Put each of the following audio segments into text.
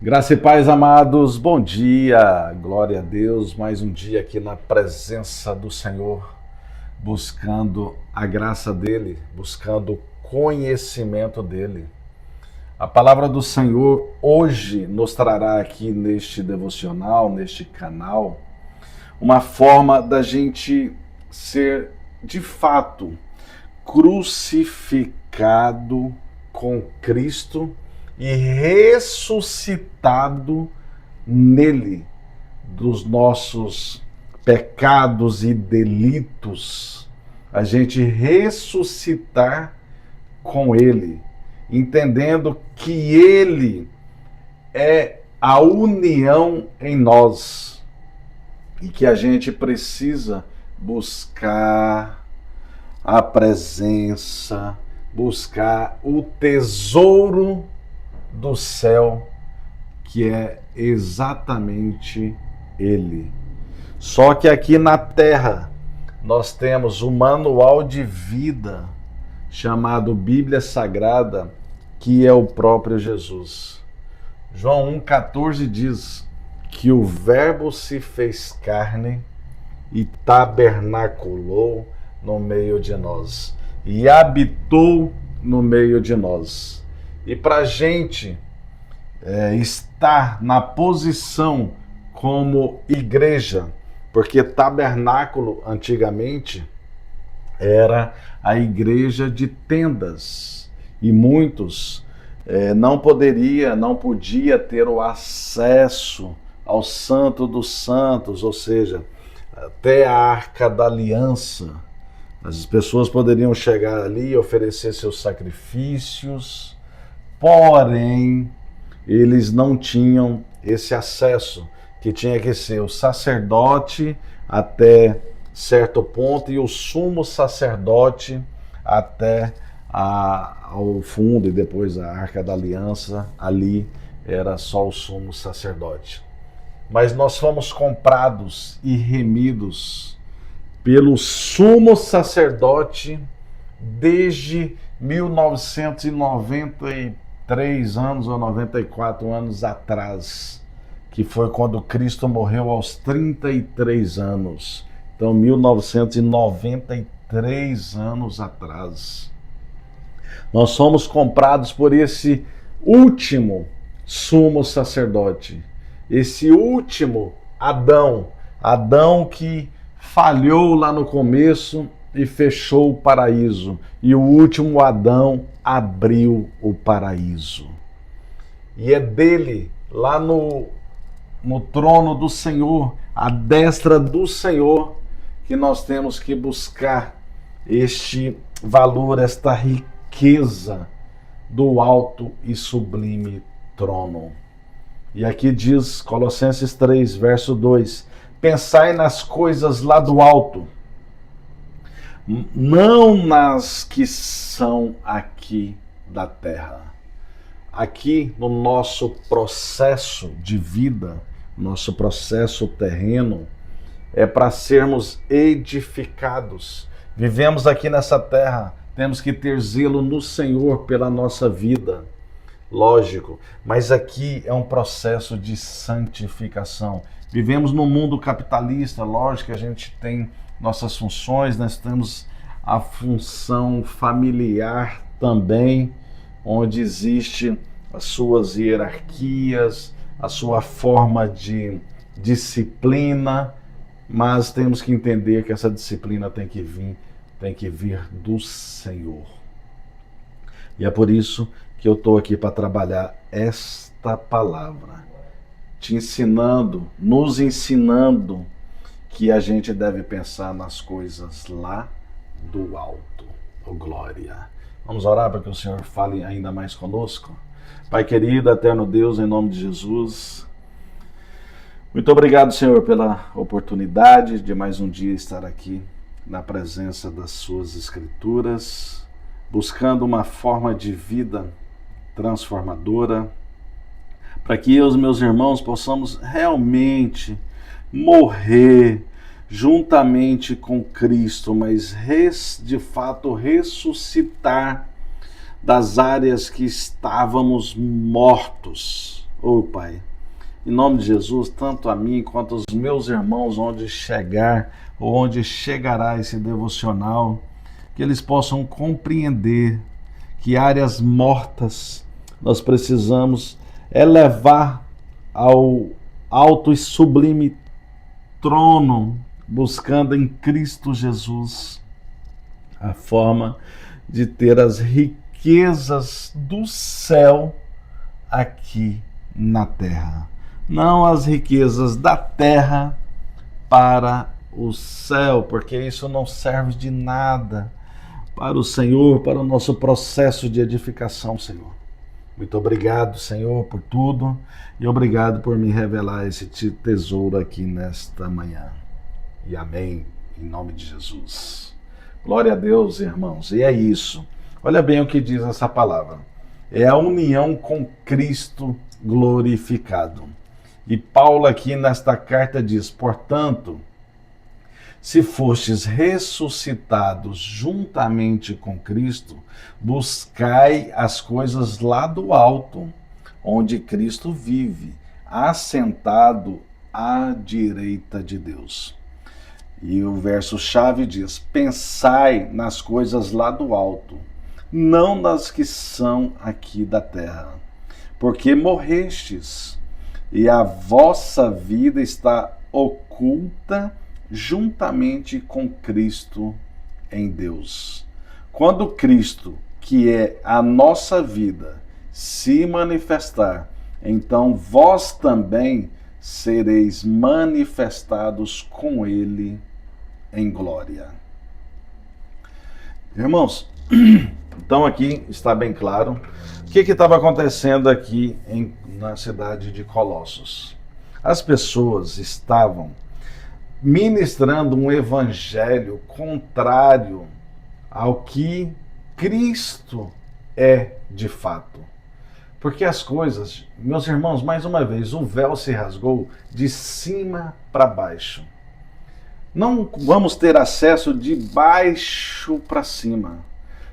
Graça e paz, amados, bom dia, glória a Deus, mais um dia aqui na presença do Senhor, buscando a graça dEle, buscando o conhecimento dEle. A palavra do Senhor hoje nos trará aqui neste devocional, neste canal, uma forma da gente ser, de fato, crucificado com Cristo e ressuscitado nele dos nossos pecados e delitos, a gente ressuscitar com ele, entendendo que ele é a união em nós e que a gente precisa buscar a presença, buscar o tesouro do céu, que é exatamente Ele. Só que aqui na terra nós temos o manual de vida chamado Bíblia Sagrada, que é o próprio Jesus. João 1,14 diz que o Verbo se fez carne e tabernaculou no meio de nós e habitou no meio de nós. E para a gente estar na posição como igreja, porque tabernáculo antigamente era a igreja de tendas e muitos não podia ter o acesso ao Santo dos Santos, ou seja, até a Arca da Aliança. As pessoas poderiam chegar ali e oferecer seus sacrifícios, porém, eles não tinham esse acesso, que tinha que ser o sacerdote até certo ponto e o sumo sacerdote até ao fundo, e depois a Arca da Aliança, ali era só o sumo sacerdote. Mas nós fomos comprados e remidos pelo sumo sacerdote desde 1993 anos ou 94 anos atrás, que foi quando Cristo morreu aos 33 anos. Então, 1993 anos atrás. Nós somos comprados por esse último sumo sacerdote, esse último Adão que falhou lá no começo e fechou o paraíso. E o último Adão abriu o paraíso. E é dele, lá no trono do Senhor, à destra do Senhor, que nós temos que buscar este valor, esta riqueza do alto e sublime trono. E aqui diz Colossenses 3, verso 2: pensai nas coisas lá do alto, não nas que são aqui da terra. Aqui no nosso processo de vida, nosso processo terreno, é para sermos edificados. Vivemos aqui nessa terra, temos que ter zelo no Senhor pela nossa vida. Lógico, mas aqui é um processo de santificação. Vivemos num mundo capitalista, lógico que a gente tem nossas funções, nós temos a função familiar também, onde existe as suas hierarquias, a sua forma de disciplina, mas temos que entender que essa disciplina tem que vir do Senhor. E é por isso que eu estou aqui para trabalhar esta palavra, te ensinando, nos ensinando que a gente deve pensar nas coisas lá do alto. Oh, glória! Vamos orar para que o Senhor fale ainda mais conosco? Pai querido, eterno Deus, em nome de Jesus, muito obrigado, Senhor, pela oportunidade de mais um dia estar aqui na presença das suas escrituras, buscando uma forma de vida transformadora, para que eu e os meus irmãos possamos realmente morrer juntamente com Cristo, mas de fato ressuscitar das áreas que estávamos mortos, Ô Pai, em nome de Jesus, tanto a mim quanto aos meus irmãos, onde chegar ou onde chegará esse devocional, que eles possam compreender que áreas mortas nós precisamos elevar ao alto e sublime trono, buscando em Cristo Jesus a forma de ter as riquezas do céu aqui na terra. Não as riquezas da terra para o céu, porque isso não serve de nada para o Senhor, para o nosso processo de edificação, Senhor. Muito obrigado, Senhor, por tudo e obrigado por me revelar esse tesouro aqui nesta manhã. E amém, em nome de Jesus. Glória a Deus, irmãos. E é isso. Olha bem o que diz essa palavra. É a união com Cristo glorificado. E Paulo aqui nesta carta diz, portanto, se fostes ressuscitados juntamente com Cristo, buscai as coisas lá do alto, onde Cristo vive, assentado à direita de Deus. E o verso-chave diz, pensai nas coisas lá do alto, não nas que são aqui da terra, porque morrestes, e a vossa vida está oculta juntamente com Cristo em Deus. Quando Cristo, que é a nossa vida, se manifestar, então vós também sereis manifestados com Ele em glória. Irmãos, então aqui está bem claro o que estava acontecendo aqui na cidade de Colossos. As pessoas estavam ministrando um evangelho contrário ao que Cristo é de fato. Porque as coisas, meus irmãos, mais uma vez, o véu se rasgou de cima para baixo. Não vamos ter acesso de baixo para cima.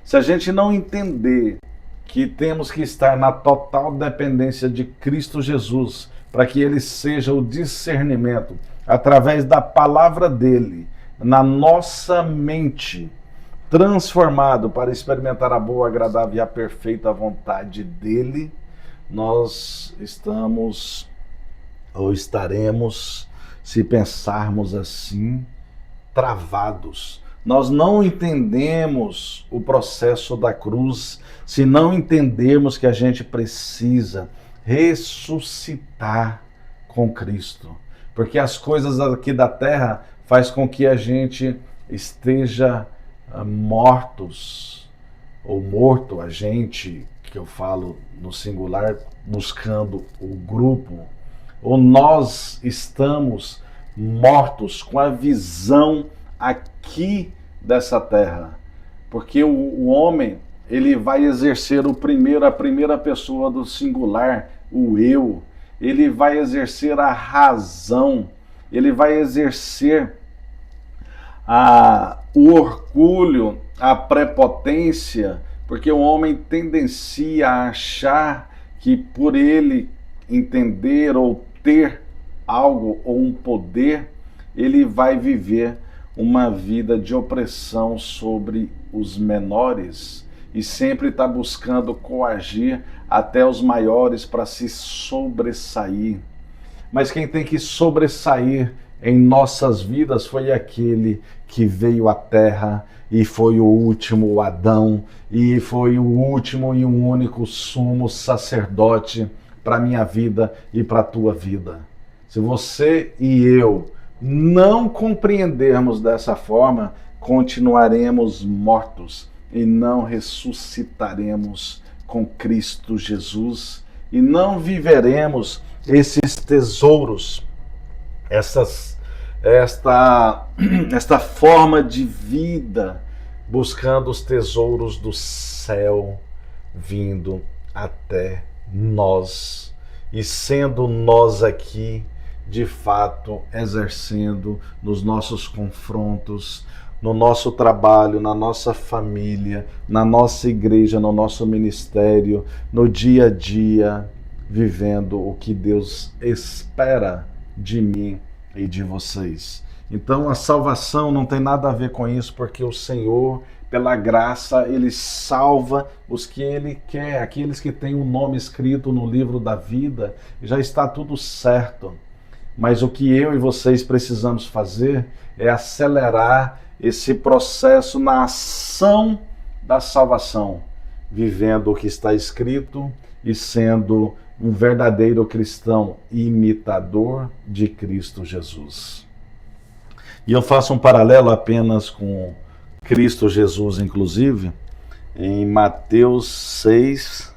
Se a gente não entender que temos que estar na total dependência de Cristo Jesus, para que Ele seja o discernimento, através da palavra dele, na nossa mente, transformado para experimentar a boa, agradável e a perfeita vontade dele, nós estamos, ou estaremos, se pensarmos assim, travados. Nós não entendemos o processo da cruz, se não entendermos que a gente precisa ressuscitar com Cristo. Porque as coisas aqui da terra faz com que a gente esteja mortos, ou morto, a gente, que eu falo no singular, buscando o grupo, ou nós estamos mortos com a visão aqui dessa terra. Porque o homem, ele vai exercer a primeira pessoa do singular, o eu. Ele vai exercer a razão, ele vai exercer o orgulho, a prepotência, porque o homem tendencia a achar que por ele entender ou ter algo ou um poder, ele vai viver uma vida de opressão sobre os menores e sempre está buscando coagir até os maiores para se sobressair. Mas quem tem que sobressair em nossas vidas foi aquele que veio à terra e foi o último Adão e foi o último e um único sumo sacerdote para a minha vida e para a tua vida. Se você e eu não compreendermos dessa forma, continuaremos mortos e não ressuscitaremos com Cristo Jesus e não viveremos esses tesouros, esta forma de vida, buscando os tesouros do céu vindo até nós e sendo nós aqui de fato exercendo nos nossos confrontos, no nosso trabalho, na nossa família, na nossa igreja, no nosso ministério, no dia a dia, vivendo o que Deus espera de mim e de vocês. Então a salvação não tem nada a ver com isso, porque o Senhor, pela graça, Ele salva os que Ele quer, aqueles que têm o nome escrito no livro da vida, já está tudo certo. Mas o que eu e vocês precisamos fazer é acelerar esse processo na ação da salvação, vivendo o que está escrito e sendo um verdadeiro cristão imitador de Cristo Jesus. E eu faço um paralelo apenas com Cristo Jesus, inclusive, em Mateus 6,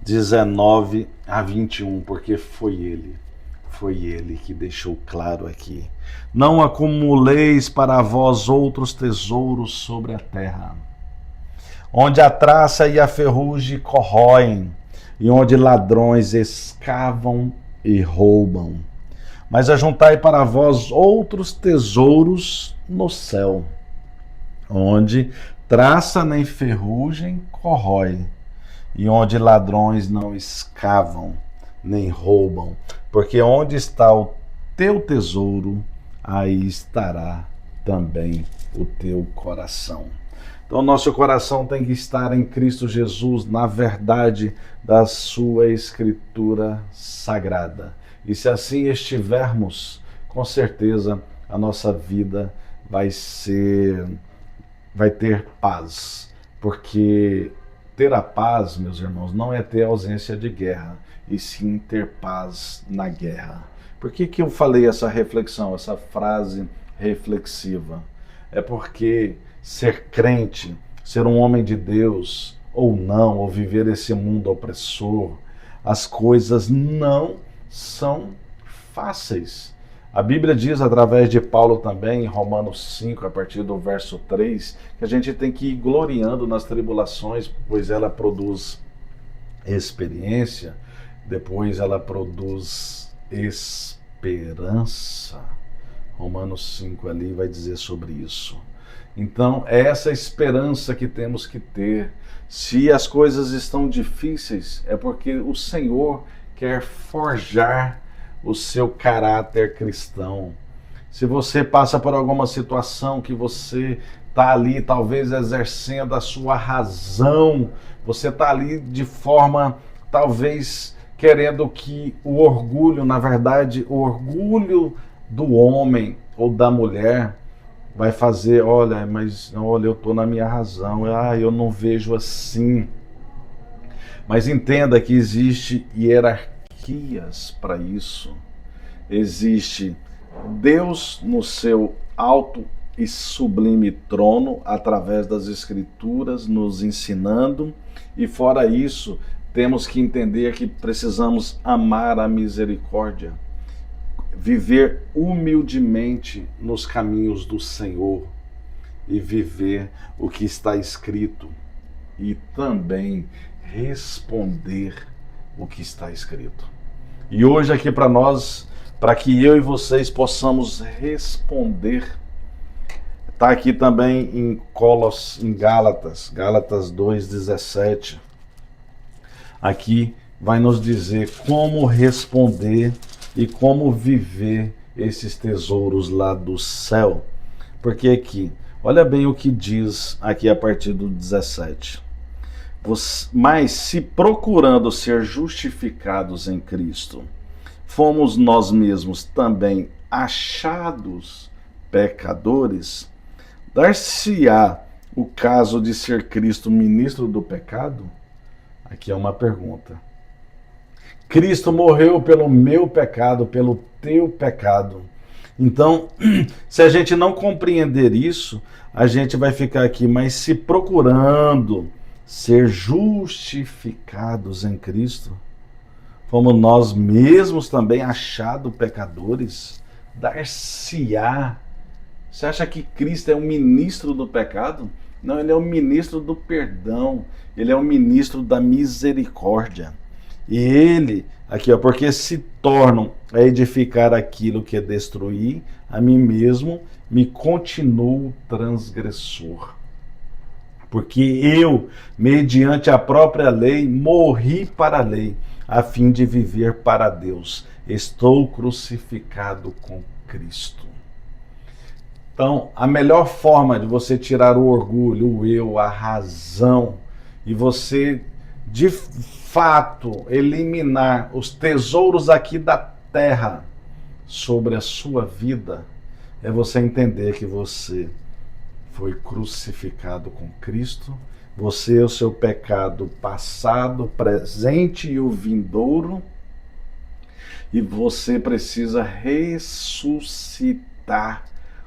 19 a 21, porque foi ele que deixou claro aqui. Não acumuleis para vós outros tesouros sobre a terra, onde a traça e a ferrugem corroem, e onde ladrões escavam e roubam. Mas ajuntai para vós outros tesouros no céu, onde traça nem ferrugem corrói, e onde ladrões não escavam nem roubam. Porque onde está o teu tesouro, aí estará também o teu coração. Então, nosso coração tem que estar em Cristo Jesus, na verdade da sua Escritura Sagrada. E se assim estivermos, com certeza a nossa vida vai ter paz. Porque ter a paz, meus irmãos, não é ter ausência de guerra, e sim ter paz na guerra. Por que eu falei essa reflexão, essa frase reflexiva? É porque ser crente, ser um homem de Deus, ou não, ou viver esse mundo opressor, as coisas não são fáceis. A Bíblia diz, através de Paulo também, em Romanos 5, a partir do verso 3, que a gente tem que ir gloriando nas tribulações, pois ela produz experiência, depois ela produz esperança. Romanos 5 ali vai dizer sobre isso. Então, é essa esperança que temos que ter. Se as coisas estão difíceis, é porque o Senhor quer forjar o seu caráter cristão. Se você passa por alguma situação que você está ali talvez exercendo a sua razão, você está ali de forma talvez querendo que o orgulho, na verdade, o orgulho do homem ou da mulher vai fazer, olha, eu estou na minha razão, eu não vejo assim. Mas entenda que existe hierarquias para isso. Existe Deus no seu alto e sublime trono, através das Escrituras, nos ensinando, e fora isso, temos que entender que precisamos amar a misericórdia, viver humildemente nos caminhos do Senhor e viver o que está escrito e também responder o que está escrito. E hoje aqui para nós, para que eu e vocês possamos responder, está aqui também em Gálatas 2:17. Aqui vai nos dizer como responder e como viver esses tesouros lá do céu. Porque aqui, olha bem o que diz aqui a partir do 17. Mas se procurando ser justificados em Cristo, fomos nós mesmos também achados pecadores, dar-se-á o caso de ser Cristo ministro do pecado? Aqui é uma pergunta. Cristo morreu pelo meu pecado, pelo teu pecado. Então, se a gente não compreender isso, a gente vai ficar aqui, mas se procurando ser justificados em Cristo, fomos nós mesmos também achados pecadores, dar-se-á. Você acha que Cristo é um ministro do pecado? Não, ele é o ministro do perdão, ele é o ministro da misericórdia. E ele, aqui, porque se tornam a edificar aquilo que é destruir, a mim mesmo me continuo transgressor. Porque eu, mediante a própria lei, morri para a lei, a fim de viver para Deus. Estou crucificado com Cristo. Então, a melhor forma de você tirar o orgulho, o eu, a razão, e você, de fato, eliminar os tesouros aqui da terra sobre a sua vida, é você entender que você foi crucificado com Cristo, você, o seu pecado passado, presente e o vindouro, e você precisa ressuscitar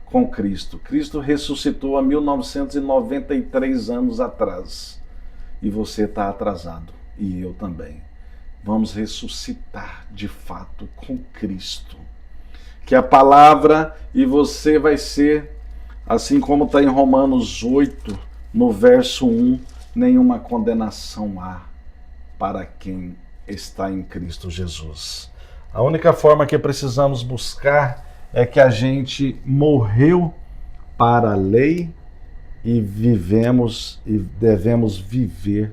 com Cristo. Cristo ressuscitou há 1993 anos atrás, e você está atrasado, e eu também. Vamos ressuscitar de fato com Cristo. Que a palavra, e você vai ser, assim como está em Romanos 8, no verso 1, nenhuma condenação há para quem está em Cristo Jesus. A única forma que precisamos buscar é que a gente morreu para a lei e vivemos e devemos viver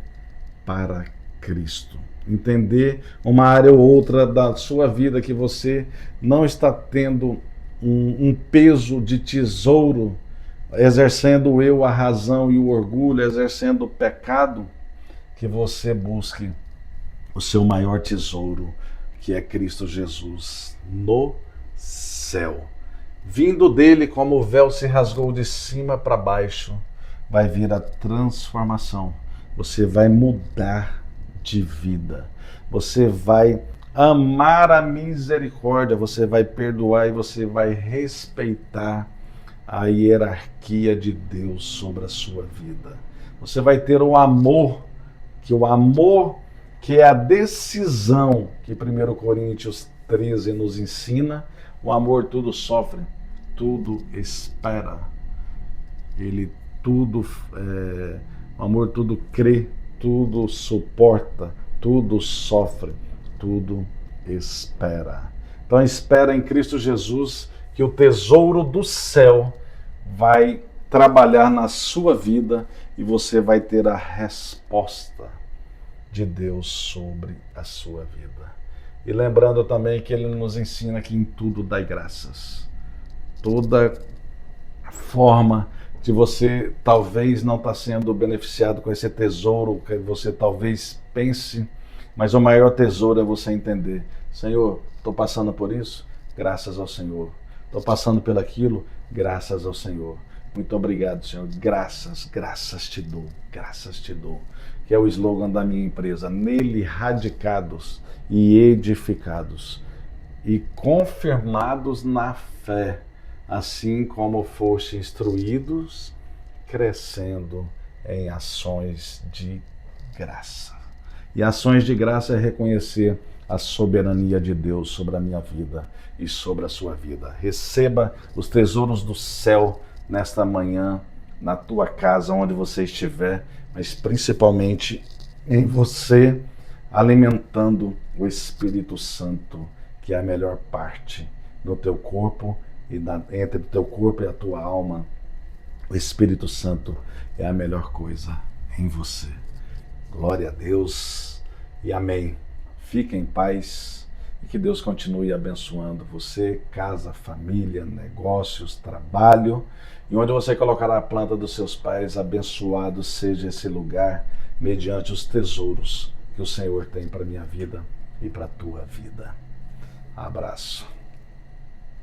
para Cristo. Entender uma área ou outra da sua vida que você não está tendo um peso de tesouro, exercendo o eu, a razão e o orgulho, exercendo o pecado, que você busque o seu maior tesouro, que é Cristo Jesus, no céu. Vindo dele, como o véu se rasgou de cima para baixo, vai vir a transformação. Você vai mudar de vida. Você vai amar a misericórdia, você vai perdoar e você vai respeitar a hierarquia de Deus sobre a sua vida. Você vai ter o amor que é a decisão que 1 Coríntios 13 nos ensina. O amor tudo sofre, tudo espera. O amor tudo crê, tudo suporta, tudo sofre, tudo espera. Então espera em Cristo Jesus que o tesouro do céu vai trabalhar na sua vida e você vai ter a resposta de Deus sobre a sua vida. E lembrando também que ele nos ensina que em tudo dai graças. Toda forma que você talvez não está sendo beneficiado com esse tesouro, que você talvez pense, mas o maior tesouro é você entender: Senhor, estou passando por isso? Graças ao Senhor. Estou passando por aquilo? Graças ao Senhor. Muito obrigado, Senhor. Graças te dou, graças te dou. Que é o slogan da minha empresa. Nele radicados e edificados e confirmados na fé, assim como foste instruídos, crescendo em ações de graça. E ações de graça é reconhecer a soberania de Deus sobre a minha vida e sobre a sua vida. Receba os tesouros do céu nesta manhã, na tua casa, onde você estiver, mas principalmente em você, alimentando o Espírito Santo, que é a melhor parte do teu corpo, e entre o teu corpo e a tua alma, o Espírito Santo é a melhor coisa em você. Glória a Deus e amém. Fique em paz e que Deus continue abençoando você, casa, família, negócios, trabalho, e onde você colocará a planta dos seus pés, abençoado seja esse lugar, mediante os tesouros que o Senhor tem para a minha vida e para a tua vida. Abraço.